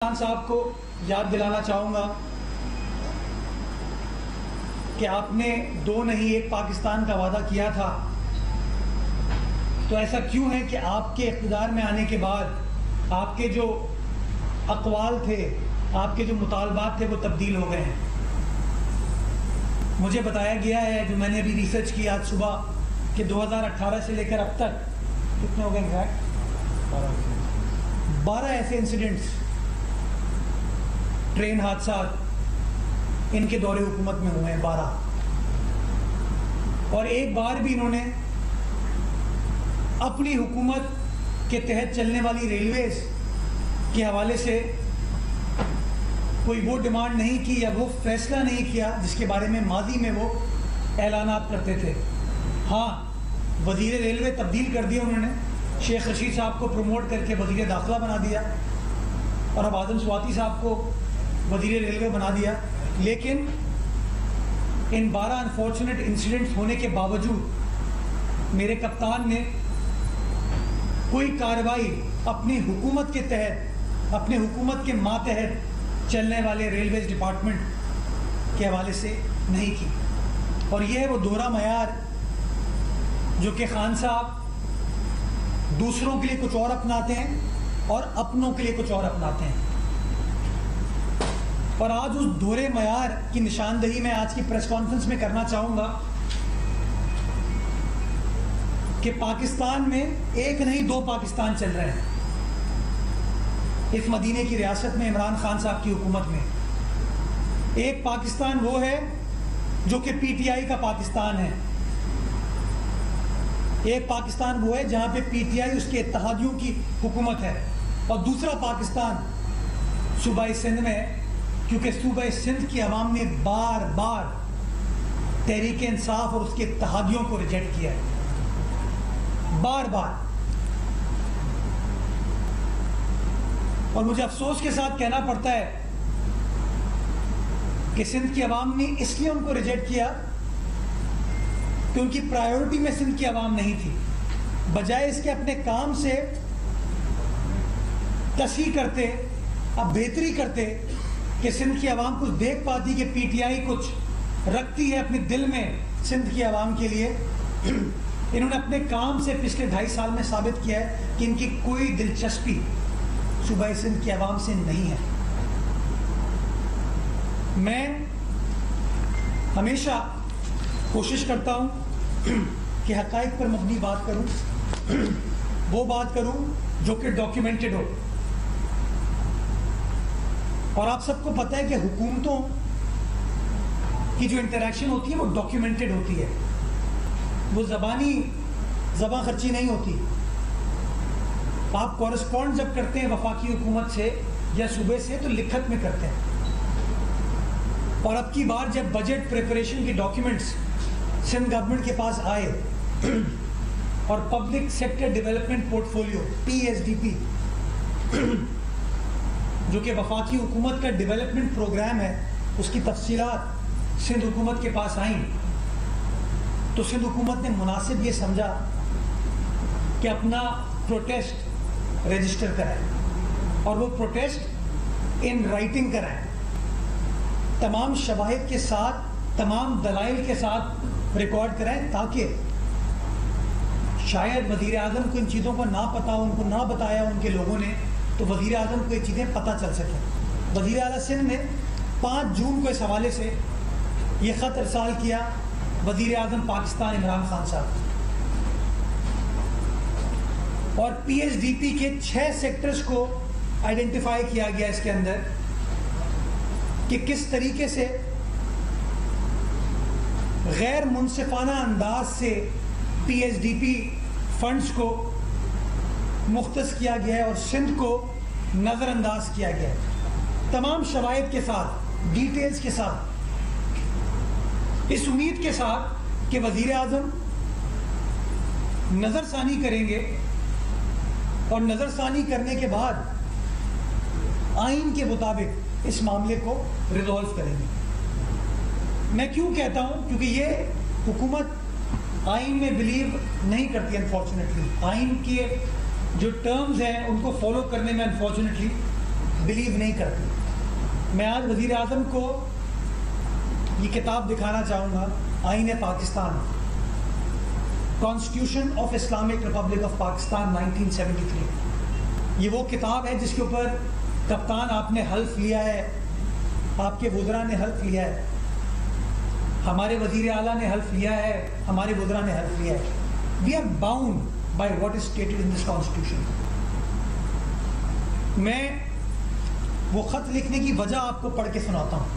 खान साहब को याद दिलाना चाहूँगा कि आपने दो नहीं एक पाकिस्तान का वादा किया था। तो ऐसा क्यों है कि आपके इक़्तिदार में आने के बाद आपके जो अक़वाल थे, आपके जो मुतालबात थे वो तब्दील हो गए हैं। मुझे बताया गया है, जो मैंने अभी रिसर्च की आज सुबह, कि 2018 से लेकर अब तक कितने हो गए एग्जैक्ट 12 ऐसे इंसिडेंट्स, ट्रेन हादसा इनके दौरे हुकूमत में हुए हैं 12। और एक बार भी इन्होंने अपनी हुकूमत के तहत चलने वाली रेलवेज के हवाले से कोई वो डिमांड नहीं की या वो फैसला नहीं किया जिसके बारे में माजी में वो ऐलानात करते थे। हाँ, वजीर रेलवे तब्दील कर दिया उन्होंने, शेख रशीद साहब को प्रमोट करके वजीर दाखिला बना दिया और अब आदम स्वाति साहब को वजीर रेलवे बना दिया। लेकिन इन 12 अनफॉर्चुनेट इंसिडेंट्स होने के बावजूद मेरे कप्तान ने कोई कार्रवाई अपनी हुकूमत के तहत, अपने हुकूमत के मातहत चलने वाले रेलवेज डिपार्टमेंट के हवाले से नहीं की। और यह है वो दोहरा मयार जो कि खान साहब दूसरों के लिए कुछ और अपनाते हैं और अपनों के लिए कुछ और अपनाते हैं। और आज उस दोहरे मयार की निशानदही मैं आज की प्रेस कॉन्फ्रेंस में करना चाहूंगा कि पाकिस्तान में एक नहीं दो पाकिस्तान चल रहे हैं। इस मदीने की रियासत में इमरान खान साहब की हुकूमत में एक पाकिस्तान वो है जो कि पीटीआई का पाकिस्तान है। एक पाकिस्तान वो है जहां पे पीटीआई उसके इत्तेहादियों की हुकूमत है, और दूसरा पाकिस्तान सूबाई सिंध में है, क्योंकि सूबाई सिंध की आवाम ने बार बार तहरीक इंसाफ और उसके इत्तेहादियों को रिजेक्ट किया है, बार बार। और मुझे अफसोस के साथ कहना पड़ता है कि सिंध की आवाम ने इसलिए उनको रिजेक्ट किया कि उनकी प्रायोरिटी में सिंध की आवाम नहीं थी। बजाय इसके अपने काम से तस्हीह करते, अब बेहतरी करते कि सिंध की आवाम कुछ देख पाती कि पीटीआई कुछ रखती है अपने दिल में सिंध की आवाम के लिए। इन्होंने अपने काम से पिछले 2.5 साल में साबित किया है कि इनकी कोई दिलचस्पी सूबाई सिंध की आवाम से नहीं है। मैं हमेशा कोशिश करता हूं कि हकाइक पर मबनी बात करूं, वो बात करूं जो कि डॉक्यूमेंटेड हो। और आप सबको पता है कि हुकूमतों की जो इंटरेक्शन होती है वो डॉक्यूमेंटेड होती है, वो ज़बान खर्ची नहीं होती। आप कॉरेस्पॉन्ड जब करते हैं वफाकी हुकूमत से या सूबे से तो लिखत में करते हैं। और अब की बार जब बजट प्रिपरेशन के डॉक्यूमेंट्स सिंध गवर्नमेंट के पास आए और public sector development portfolio PSDP जो कि वफाकी हुकूमत का डेवलपमेंट प्रोग्राम है, उसकी तफसीलात सिंध हुकूमत के पास आई, तो सिंध हुकूमत ने मुनासिब ये समझा कि अपना प्रोटेस्ट रजिस्टर कराए और वो प्रोटेस्ट इन राइटिंग कराए, तमाम शवाहिद के साथ, तमाम दलाइल के साथ रिकॉर्ड कराएं, ताकि शायद वज़ीर आज़म को इन चीज़ों को ना पता हो, उनको ना बताया उनके लोगों ने, तो वज़ीर आज़म को ये चीज़ें पता चल सकें। वज़ीर आला सिंध ने 5 जून को इस हवाले से ये ख़त इरसाल किया वज़ीर आज़म पाकिस्तान इमरान खान साहब, और PSDP के 6 सेक्टर्स को आइडेंटिफाई किया गया इसके अंदर कि किस तरीके से गैर मुनसिफाना अंदाज से PSDP फंड्स को मुख्तस किया गया है और सिंध को नज़रअंदाज किया गया है, तमाम शवाहिद के साथ, डिटेल्स के साथ, इस उम्मीद के साथ कि वज़ीर आज़म नज़रसानी करेंगे और नज़रसानी करने के बाद आइन के मुताबिक इस मामले को रिजॉल्व करेंगे। मैं क्यों कहता हूं? क्योंकि ये हुकूमत आइन में बिलीव नहीं करती अनफॉर्चुनेटली। आइन के जो टर्म्स हैं उनको फॉलो करने में अनफॉर्चुनेटली बिलीव नहीं करती। मैं आज वज़ीर आज़म को ये किताब दिखाना चाहूँगा, आईन Pakistan, constitution of Islamic Republic of Pakistan 1973। ये वो किताब है जिसके ऊपर कप्तान आपने हल्फ लिया है, आपके वज़रा ने हल्फ लिया है, हमारे वज़ीर आला ने हल्फ लिया है, हमारे वज़रा ने हल्फ लिया है। We are bound by what is stated in this constitution. मैं वो खत लिखने की वजह आपको पढ़ के सुनाता हूँ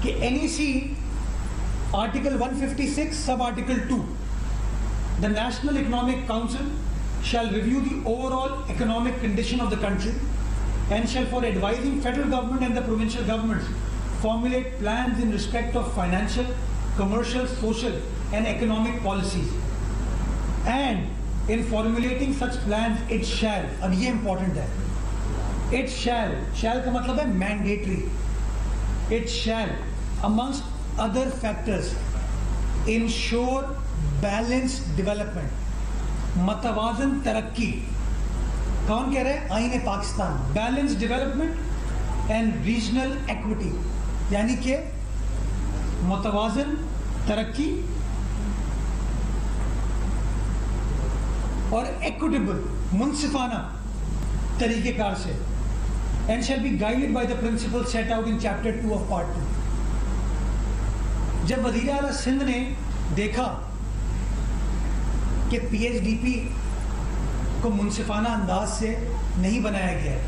कि NEC article 156 sub article 2, the national economic council shall review the overall economic condition of the country and shall, for advising federal government and the provincial governments, formulate plans in respect of financial, commercial, social and economic policies. And in formulating such plans, it shall, अब ये important है, it shall का मतलब है mandatory, it shall amongst other factors ensure balanced development, मतवाजन तरक्की। कौन कह रहे हैं? आईन Pakistan. Balance development and regional equity, यानी कि मतवाजन तरक्की और इक्विटेबल, मुनसिफाना तरीकेकार से। And shall be guided by the principle set out in chapter 2 of part 2। जब वज़ीर आला सिंध ने देखा कि PHDP को मुनसिफाना अंदाज से नहीं बनाया गया है,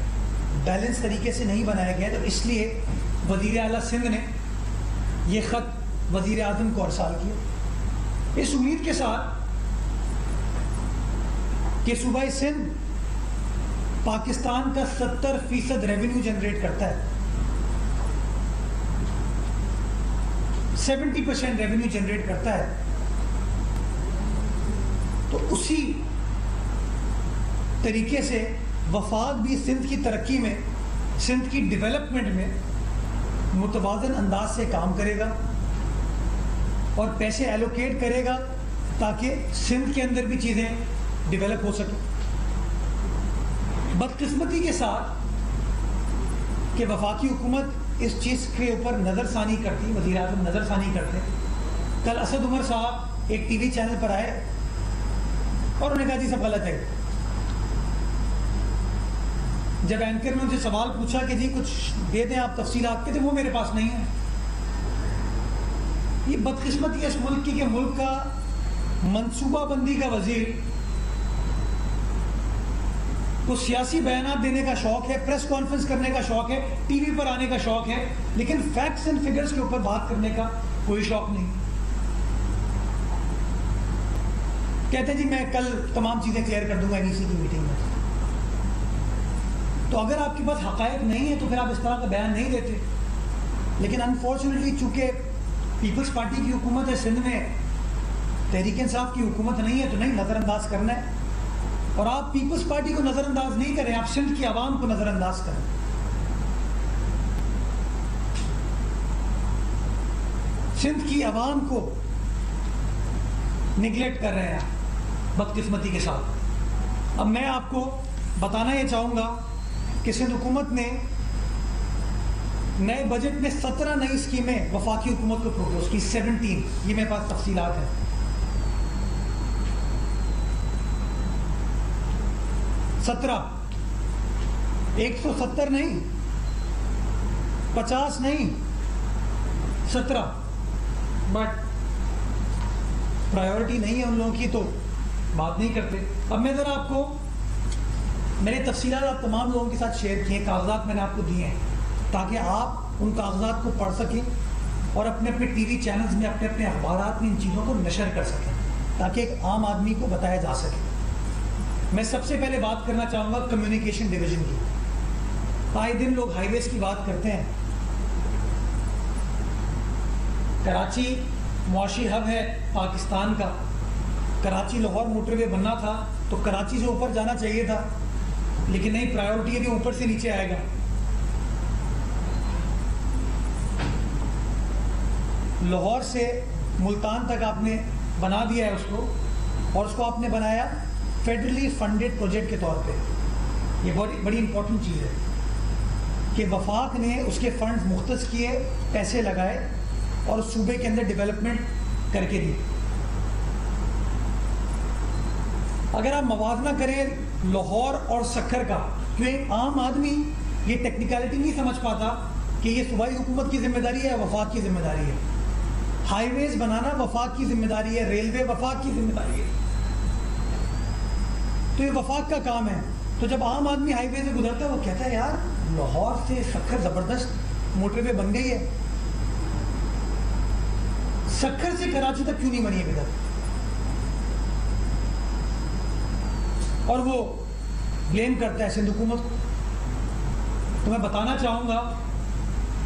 बैलेंस तरीके से नहीं बनाया गया है, तो इसलिए वज़ीर आला सिंध ने ये ख़त वज़ीर आज़म को अरसाल किया, इस उम्मीद के साथ कि सूबाई सिंध पाकिस्तान का 70% रेवेन्यू जनरेट करता है, 70% रेवेन्यू जनरेट करता है। तो उसी तरीके से वफाक भी सिंध की तरक्की में, सिंध की डेवलपमेंट में मुतवाज़न अंदाज से काम करेगा और पैसे एलोकेट करेगा ताकि सिंध के अंदर भी चीज़ें डेवलप हो सकें। बदकिस्मती के साथ कि वफाकी हुकूमत इस चीज़ के ऊपर नज़रसानी करती, वज़ीर आज़म नज़रसानी करते। कल असद उमर साहब एक TV चैनल पर आए और उन्होंने कहा जी सब गलत है। जब एंकर ने उनसे सवाल पूछा कि जी कुछ दे दें आप तफसीलात के, तो वो मेरे पास नहीं है। ये बदकिस्मती इस मुल्क की कि मुल्क का मनसूबाबंदी का वजीर को सियासी बयानात देने का शौक है, प्रेस कॉन्फ्रेंस करने का शौक है, TV पर आने का शौक है, लेकिन फैक्ट्स एंड फिगर्स के ऊपर बात करने का कोई शौक नहीं। कहते जी मैं कल तमाम चीज़ें क्लियर कर दूंगा NEC की मीटिंग में। तो अगर आपके पास हक़ाइक़ नहीं है तो फिर आप इस तरह का बयान नहीं देते। लेकिन अनफॉर्चुनेटली चूँकि पीपल्स पार्टी की हुकूमत है सिंध में, तहरीक इंसाफ की हुकूमत नहीं है, तो नहीं, नज़रअंदाज करना है। और आप पीपल्स पार्टी को नज़रअंदाज नहीं करें, आप सिंध की आवाम को नज़रअंदाज करें। सिंध की आवाम को निगलेक्ट कर रहे हैं बदकिस्मती के साथ। अब मैं आपको बताना ये चाहूँगा कि सिंध हुकूमत ने नए बजट में 17 नई स्कीमें वफाकी हुकूमत को प्रपोज की, 17, ये मेरे पास तफसीलात है। 17, 170 नहीं, 50 नहीं, 17। बट प्रायोरिटी नहीं है उन लोगों की तो बात नहीं करते। अब मैं ज़रा आपको मैंने तफसीलात आप तमाम लोगों के साथ शेयर किए, कागजात मैंने आपको दिए हैं ताकि आप उन कागजात को पढ़ सकें और अपने अपने TV चैनल्स में, अपने अपने अखबारात में इन चीज़ों को नशर कर सकें ताकि एक आम आदमी को बताया जा सके। मैं सबसे पहले बात करना चाहूँगा कम्युनिकेशन डिवीज़न की। आए दिन लोग हाईवेज़ की बात करते हैं। कराची मुआशी हब है पाकिस्तान का। कराची लाहौर मोटरवे बनना था तो कराची से ऊपर जाना चाहिए था, लेकिन नहीं, प्रायोरिटी है कि ऊपर से नीचे आएगा। लाहौर से मुल्तान तक आपने बना दिया है उसको, और उसको आपने बनाया फेडरली फंडेड प्रोजेक्ट के तौर पे। ये बड़ी इंपॉर्टेंट चीज़ है कि वफाक ने उसके फंड्स मुख्तस किए, पैसे लगाए और सूबे के अंदर डेवलपमेंट करके दी। अगर आप मवाजना करें लाहौर और सक्खर का, तो एक आम आदमी ये टेक्निकलिटी नहीं समझ पाता कि ये सूबाई हुकूमत की जिम्मेदारी है, वफाक की जिम्मेदारी है। हाईवेज बनाना वफाक की जिम्मेदारी है, रेलवे वफाक की जिम्मेदारी है, तो ये वफाक का काम है। तो जब आम आदमी हाईवे से गुजरता है वो कहता है यार लाहौर से सक्खर ज़बरदस्त मोटरवे बन गई है, सक्खर से कराची तक क्यों नहीं बनी अभी तक? और वो ब्लेम करता है सिंध हुकूमत को। तो मैं बताना चाहूँगा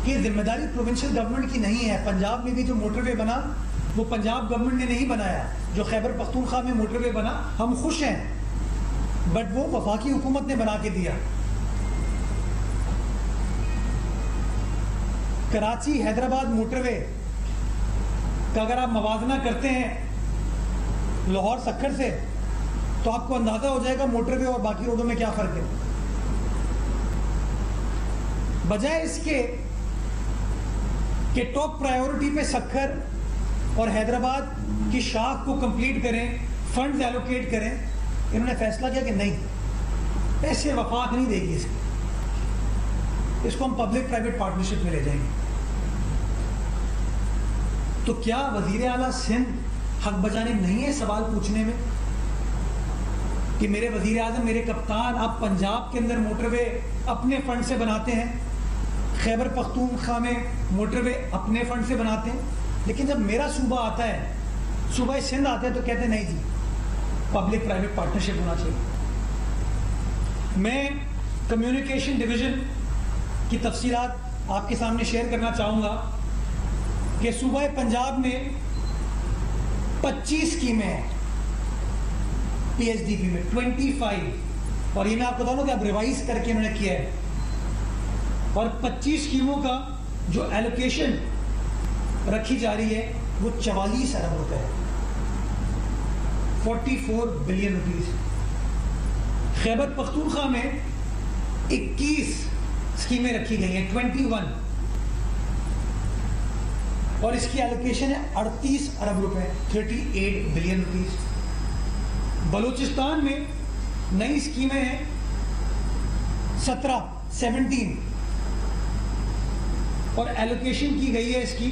कि जिम्मेदारी प्रोविंशियल गवर्नमेंट की नहीं है। पंजाब में भी जो मोटरवे बना वो पंजाब गवर्नमेंट ने नहीं बनाया। जो खैबर पख्तूनख्वा में मोटरवे बना हम खुश हैं, बट वो वफाकी हुकूमत ने बना के दिया। कराची हैदराबाद मोटरवे का अगर आप मवाजना करते हैं लाहौर सक्खर से, तो आपको अंदाजा हो जाएगा मोटरवे और बाकी रोडों में क्या फर्क है। बजाय इसके कि टॉप प्रायोरिटी पे सक्खर और हैदराबाद की शाख को कंप्लीट करें, फंड्स एलोकेट करें, इन्होंने फैसला किया कि नहीं, पैसे वफाक नहीं देगी इसको हम पब्लिक प्राइवेट पार्टनरशिप में ले जाएंगे। तो क्या वजीर आला सिंध हक बजानिब नहीं है सवाल पूछने में कि मेरे वजीर आजम, मेरे कप्तान, आप पंजाब के अंदर मोटरवे अपने फंड से बनाते हैं, खैबर पख्तूनख्वा में मोटरवे अपने फंड से बनाते हैं, लेकिन जब मेरा सूबा आता है, सूबा सिंध आता है, तो कहते नहीं जी पब्लिक प्राइवेट पार्टनरशिप होना चाहिए। मैं कम्युनिकेशन डिवीजन की तफसीलात आपके सामने शेयर करना चाहूँगा कि सूबा पंजाब में 25 स्कीमें हैं PSDP में, 25, और ये मैं आपको बताऊँ कि अब रिवाइज करके इन्होंने किया है, और 25 स्कीमों का जो एलोकेशन रखी जा रही है वो 44 अरब रुपए है, 44 बिलियन रुपीस। खैबर पख्तूनख्वा में 21 स्कीमें रखी गई हैं, 21, और इसकी एलोकेशन है 38 अरब रुपए, 38 बिलियन रुपीस। बलूचिस्तान में नई स्कीमें हैं 17, और एलोकेशन की गई है इसकी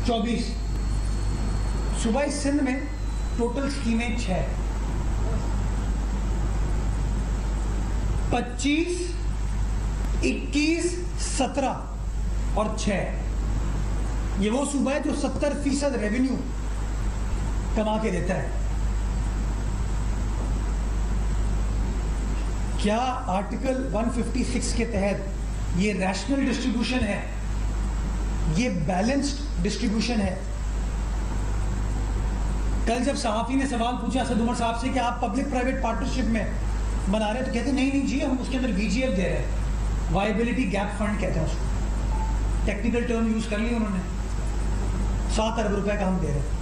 24। सूबाई सिंध में टोटल स्कीमें 6, 25, 21, 17 और 6। ये वो सूबा है जो 70% रेवेन्यू कमा के देता है। क्या आर्टिकल 156 के तहत ये रैशनल डिस्ट्रीब्यूशन है? ये बैलेंस्ड डिस्ट्रीब्यूशन है? कल जब सहाफ़ी ने सवाल पूछा असद उमर साहब से कि आप पब्लिक प्राइवेट पार्टनरशिप में बना रहे हैं, तो कहते नहीं जी, हम उसके अंदर VGF दे रहे हैं, वायबिलिटी गैप फंड कहते हैं उसको, टेक्निकल टर्म यूज कर लिया उन्होंने, 7 अरब रुपए का हम दे रहे हैं।